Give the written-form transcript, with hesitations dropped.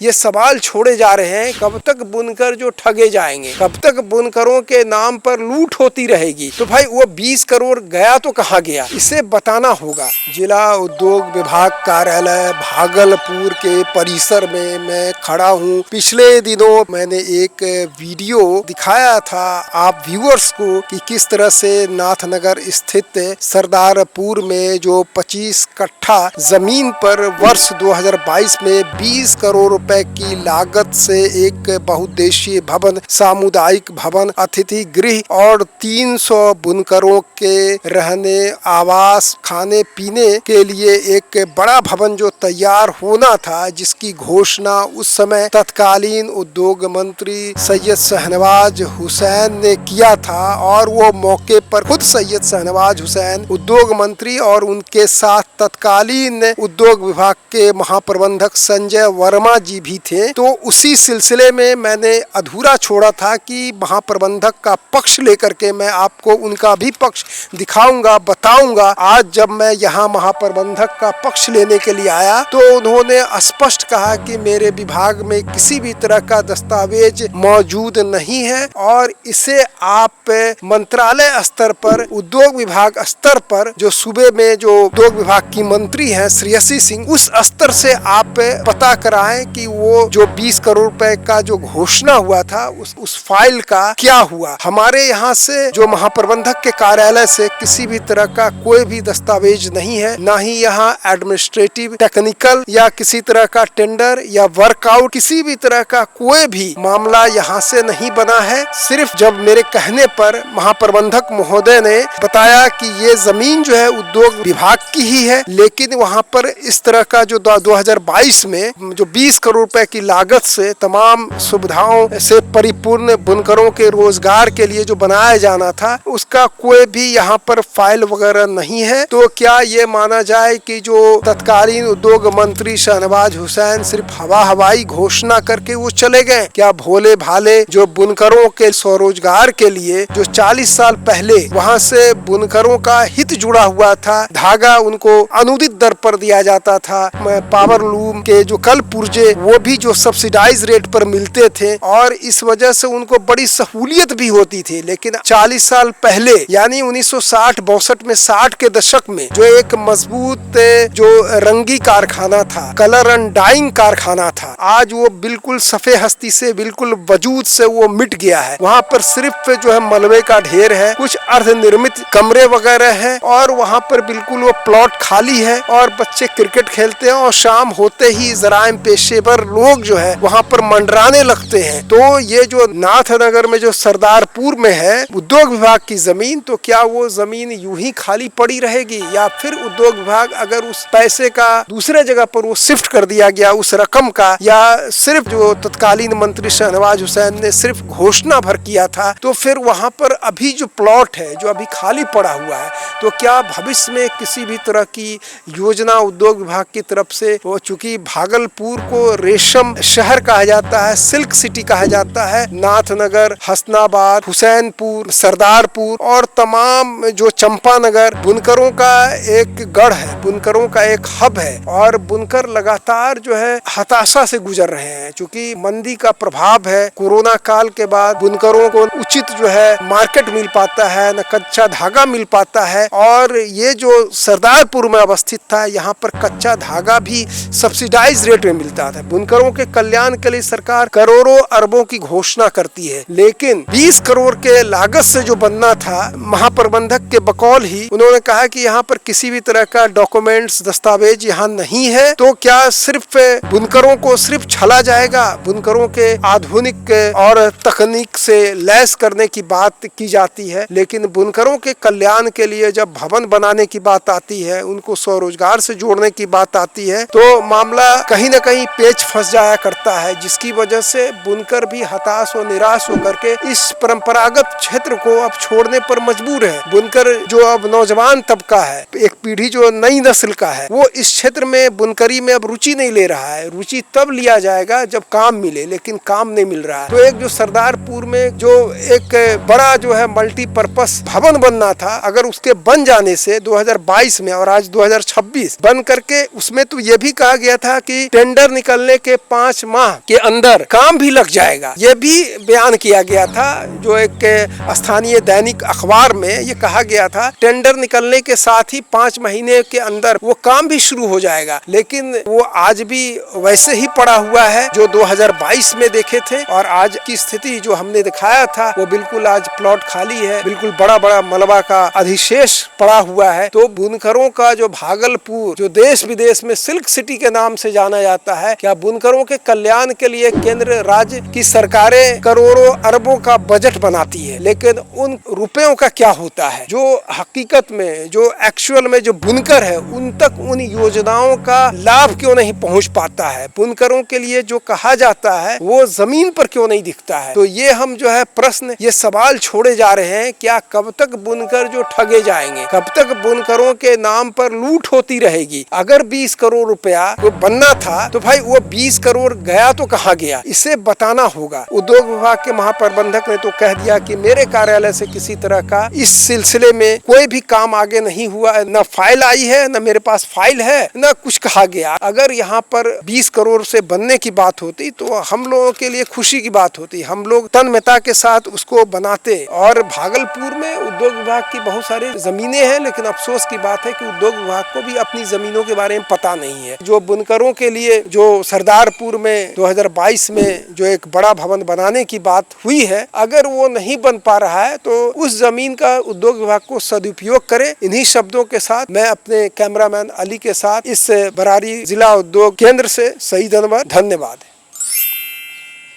ये सवाल छोड़े जा रहे हैं, कब तक बुनकर जो ठगे जाएंगे, कब तक बुनकरों के नाम पर लूट होती रहेगी। तो भाई वो 20 करोड़ गया तो कहाँ गया, इसे बताना होगा। जिला उद्योग विभाग कार्यालय भागलपुर के परिसर में मैं खड़ा हूँ। पिछले दिनों मैंने एक वीडियो दिखाया था आप व्यूअर्स को कि किस तरह से नाथनगर स्थित सरदारपुर में जो 25 कट्ठा जमीन पर वर्ष 2022 में 20 करोड़ रुपए की लागत से एक बहुउद्देशीय भवन, सामुदायिक भवन, अतिथि गृह और 300 बुनकरों के रहने, आवास, खाने पीने के लिए एक बड़ा भवन जो तैयार होना था, जिसकी घोषणा उस समय तत्कालीन उद्योग मंत्री सैयद शाहनवाज हुसैन ने किया था। और वो मौके पर खुद सैयद शाहनवाज हुसैन उद्योग मंत्री और उनके साथ तत्कालीन उद्योग विभाग के महाप्रबंधक संजय वर्मा जी भी थे। तो उसी सिलसिले में मैंने अधूरा छोड़ा था कि महाप्रबंधक का पक्ष लेकर के मैं आपको उनका भी पक्ष दिखाऊंगा, बताऊंगा। आज जब मैं यहाँ महाप्रबंधक का पक्ष लेने के लिए आया तो उन्होंने स्पष्ट कहा कि मेरे विभाग में किसी भी तरह का दस्तावेज मौजूद नहीं है और इसे आप मंत्रालय स्तर पर, उद्योग विभाग स्तर पर, जो सूबे में जो उद्योग विभाग की मंत्री हैं श्रेयसी सिंह, उस स्तर से आप पता कराएं कि वो जो 20 करोड़ रुपए का जो घोषणा हुआ था उस फाइल का क्या हुआ। हमारे यहाँ से जो महाप्रबंधक के कार्यालय से किसी भी तरह का कोई भी दस्तावेज नहीं है, ना ही यहाँ एडमिनिस्ट्रेटिव, टेक्निकल या किसी तरह का टेंडर या वर्कआउट, किसी भी तरह का कोई भी मामला यहाँ से नहीं बना है। सिर्फ जब मेरे कहने पर महाप्रबंधक महोदय ने बताया कि ये जमीन जो है उद्योग विभाग की ही है, लेकिन वहाँ पर इस तरह का जो 2022 में जो 20 करोड़ रुपए की लागत से तमाम सुविधाओं से परिपूर्ण बुनकरों के रोजगार के लिए जो बनाया जाना था, उसका कोई भी यहाँ पर फाइल वगैरह नहीं है। तो क्या ये माना जाए कि जो तत्कालीन उद्योग मंत्री शाहनवाज हुसैन सिर्फ हवाई घोषणा करके वो चले गए? क्या भोले भाले जो बुनकरों के स्वरोजगार के लिए जो 40 साल पहले वहाँ से बुनकरों का हित जुड़ा हुआ था, धागा उनको अनुदित दर पर दिया जाता था, पावर लूम के जो कल पुर्जे वो भी जो सब्सिडाइज रेट पर मिलते थे और इस वजह से उनको बड़ी सहूलियत भी होती थी। लेकिन 40 साल पहले यानी 1960-62 में, 60 के दशक में जो एक मजबूत जो रंगी कारखाना था, कलर एंड डाइंग कारखाना था, आज वो बिल्कुल सफेद हस्ती से, बिल्कुल वजूद से वो मिट गया है। वहाँ पर सिर्फ जो है मलबे का ढेर है, कुछ अर्ध निर्मित कमरे वगैरह हैं और वहाँ पर बिल्कुल वो प्लॉट खाली है और बच्चे क्रिकेट खेलते हैं और शाम होते ही जराइम पेशेवर लोग जो है वहाँ पर मंडराने लगते हैं। तो ये जो नाथनगर में जो सरदारपुर में है उद्योग विभाग की जमीन, तो क्या वो जमीन यूं ही खाली पड़ी रहेगी या फिर उद्योग विभाग अगर उस पैसे का दूसरे जगह पर वो शिफ्ट कर दिया गया उस रकम का, या सिर्फ जो तत्कालीन मंत्री शाहनवाज हुसैन ने सिर्फ घोषणा भर किया था, तो फिर वहाँ पर अभी जो प्लॉट है जो अभी खाली पड़ा हुआ है, तो क्या भविष्य में किसी भी तरह की योजना उद्योग विभाग की तरफ से, वो चूंकि भागलपुर को रेशम शहर कहा जाता है, सिल्क सिटी कहा जाता है, नाथनगर, हसनाबाद, हुसैनपुर, सरदारपुर और तमाम जो चंपानगर बुनकरों का एक गढ़ है, बुनकरों का एक हब है और बुनकर लगातार जो है हताशा से गुजर रहे हैं। चूंकि मंदी का प्रभाव है, कोरोना काल के बाद बुनकरों को उचित जो है मार्केट मिल पाता है, न कच्चा धागा मिल पाता है। और ये जो सरदारपुर में अवस्थित था, यहाँ पर कच्चा धागा भी सब्सिडाइज रेट में मिलता था। बुनकरों के कल्याण के लिए सरकार करोड़ों अरबों की घोषणा करती है, लेकिन 20 करोड़ के लागत से जो बनना था, महाप्रबंधक के बकौल ही उन्होंने कहा कि यहाँ पर किसी भी तरह का डॉक्यूमेंट्स, दस्तावेज यहाँ नहीं है। तो क्या सिर्फ बुनकरों को सिर्फ छला जाएगा? बुनकरों के आधुनिक और तकनीक से लैस करने की बात की जाती है, लेकिन बुनकरों के कल्याण के लिए जब भवन बनाने की बात आती है, उनको स्वरोजगार से जोड़ने की बात आती है, तो मामला कहीं न कहीं पेच फंस जाया करता है, जिसकी वजह से बुनकर भी हताश और निराश होकर के इस परंपरागत क्षेत्र को अब छोड़ने पर मजबूर है। बुनकर जो अब नौजवान तबका है, एक पीढ़ी जो नई नस्ल का है, वो इस क्षेत्र में बुनकरी में अब रुचि नहीं ले रहा है। रुचि तब लिया जाएगा जब काम मिले, लेकिन काम नहीं मिल रहा है। तो एक जो सरदारपुर में जो एक बड़ा जो है मल्टीपर्पस भवन बनना था, अगर उसके बन जाने से 2022 में और आज 2026 बन करके, उसमें तो ये भी कहा गया था कि टेंडर निकलने निकलने के 5 माह के अंदर काम भी लग जाएगा, ये भी बयान किया गया था। जो एक स्थानीय दैनिक अखबार में ये कहा गया था टेंडर निकलने के साथ ही 5 महीने के अंदर वो काम भी शुरू हो जाएगा, लेकिन वो आज भी वैसे ही पड़ा हुआ है जो 2022 में देखे थे। और आज की स्थिति जो हमने दिखाया था वो बिल्कुल आज प्लॉट खाली है, बिल्कुल बड़ा बड़ा मलबा का अधिशेष पड़ा हुआ है। तो बुनकरों का जो भागलपुर, जो देश विदेश में सिल्क सिटी के नाम से जाना जाता है, क्या बुनकरों के कल्याण के लिए केंद्र राज्य की सरकारें करोड़ों अरबों का बजट बनाती है, लेकिन उन रुपयों का क्या होता है? जो हकीकत में, जो एक्चुअल में जो बुनकर है उन तक उन योजनाओं का लाभ क्यों नहीं पहुंच पाता है? बुनकरों के लिए जो कहा जाता है वो जमीन पर क्यों नहीं दिखता है? तो ये हम जो है प्रश्न, ये सवाल छोड़े जा रहे हैं। क्या कब तक बुनकर जो ठगे जाएंगे? कब तक बुनकरों के नाम पर लूट होती रहेगी? अगर 20 करोड़ रुपया वो बनना था तो भाई वो 20 करोड़ गया तो कहाँ गया, इसे बताना होगा। उद्योग विभाग के महाप्रबंधक ने तो कह दिया कि मेरे कार्यालय से किसी तरह का इस सिलसिले में कोई भी काम आगे नहीं हुआ, न फाइल आई है, न मेरे पास फाइल है, न कुछ कहा गया। अगर यहाँ पर 20 करोड़ से बनने की बात होती तो हम लोगों के लिए खुशी की बात होती, हम लोग तन्मयता के साथ उसको बनाते। और भागलपुर में उद्योग विभाग की बहुत सारी जमीनें हैं, लेकिन अफसोस की बात है कि उद्योग विभाग को भी अपनी जमीनों के बारे में पता नहीं है। जो बुनकरों के लिए जो सरदारपुर में 2022 में जो एक बड़ा भवन बनाने की बात हुई है, अगर वो नहीं बन पा रहा है तो उस जमीन का उद्योग विभाग को सदुपयोग करे। इन्हीं शब्दों के साथ मैं अपने कैमरामैन अली के साथ इस बरारी जिला उद्योग केंद्र से सईद अनवर, धन्यवाद।